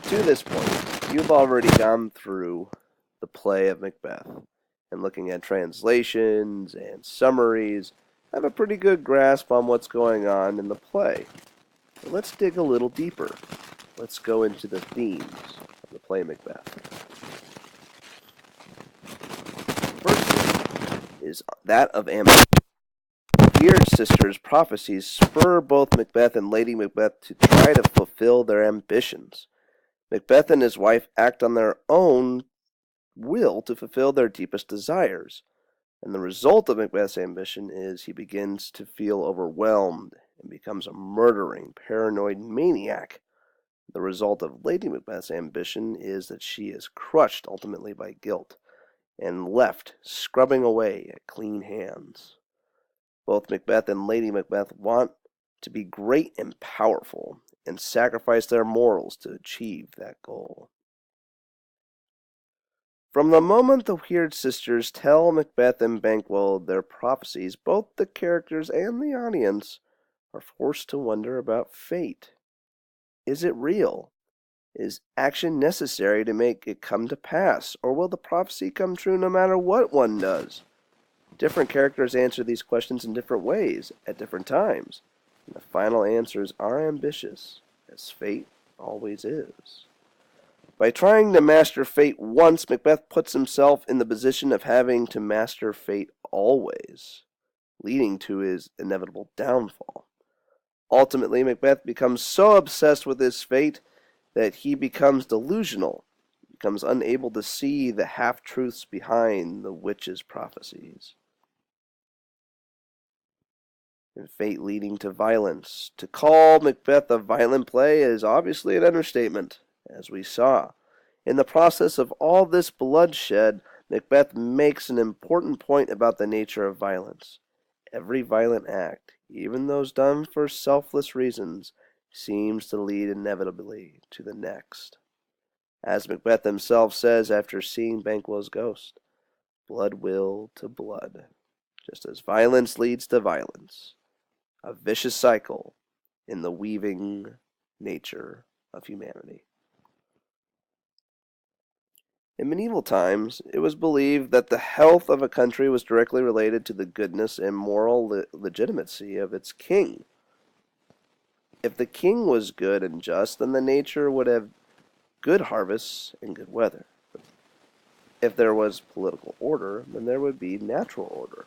To this point, you've already gone through the play of Macbeth, and looking at translations and summaries, have a pretty good grasp on what's going on in the play. But let's dig a little deeper. Let's go into the themes of the play Macbeth. First theme is that of ambition. Weird Sisters' prophecies spur both Macbeth and Lady Macbeth to try to fulfill their ambitions. Macbeth and his wife act on their own will to fulfill their deepest desires, and the result of Macbeth's ambition is he begins to feel overwhelmed and becomes a murdering, paranoid maniac. The result of Lady Macbeth's ambition is that she is crushed ultimately by guilt and left scrubbing away at clean hands. Both Macbeth and Lady Macbeth want to be great and powerful and sacrifice their morals to achieve that goal. From the moment the Weird Sisters tell Macbeth and Banquo their prophecies, both the characters and the audience are forced to wonder about fate. Is it real? Is action necessary to make it come to pass, or will the prophecy come true no matter what one does? Different characters answer these questions in different ways at different times, and the final answers are ambitious, as fate always is. By trying to master fate once, Macbeth puts himself in the position of having to master fate always, leading to his inevitable downfall. Ultimately, Macbeth becomes so obsessed with his fate that he becomes delusional, becomes unable to see the half-truths behind the witch's prophecies. And fate leading to violence. To call Macbeth a violent play is obviously an understatement, as we saw. In the process of all this bloodshed, Macbeth makes an important point about the nature of violence. Every violent act, even those done for selfless reasons, seems to lead inevitably to the next. As Macbeth himself says after seeing Banquo's ghost, blood will to blood, just as violence leads to violence. A vicious cycle in the weaving nature of humanity. In medieval times, it was believed that the health of a country was directly related to the goodness and moral legitimacy of its king. If the king was good and just, then the nature would have good harvests and good weather. If there was political order, then there would be natural order.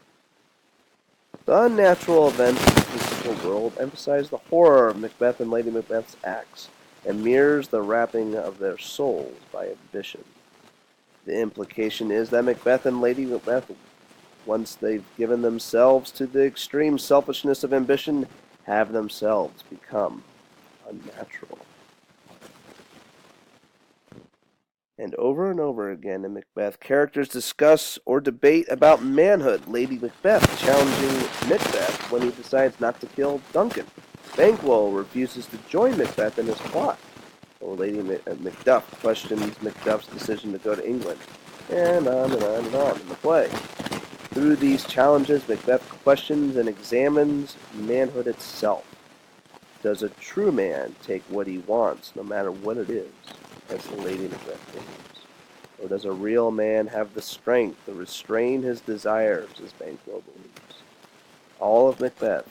The unnatural events of the physical world emphasize the horror of Macbeth and Lady Macbeth's acts, and mirrors the wrapping of their souls by ambition. The implication is that Macbeth and Lady Macbeth, once they've given themselves to the extreme selfishness of ambition, have themselves become unnatural. And over again in Macbeth, characters discuss or debate about manhood. Lady Macbeth challenging Macbeth when he decides not to kill Duncan. Banquo refuses to join Macbeth in his plot. Or Lady Macduff questions Macduff's decision to go to England. And on and on and on in the play. Through these challenges, Macbeth questions and examines manhood itself. Does a true man take what he wants, no matter what it is, as the Lady Macbeth believes? Or does a real man have the strength to restrain his desires, as Banquo believes? All of Macbeth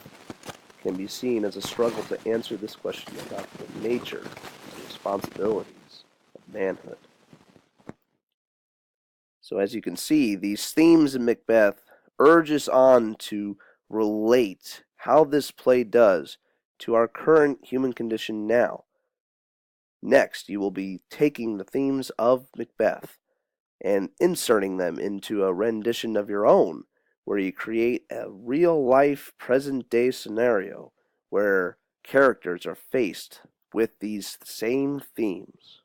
can be seen as a struggle to answer this question about the nature and responsibilities of manhood. So as you can see, these themes in Macbeth urge us on to relate how this play does to our current human condition now. Next, you will be taking the themes of Macbeth and inserting them into a rendition of your own, where you create a real-life, present-day scenario where characters are faced with these same themes.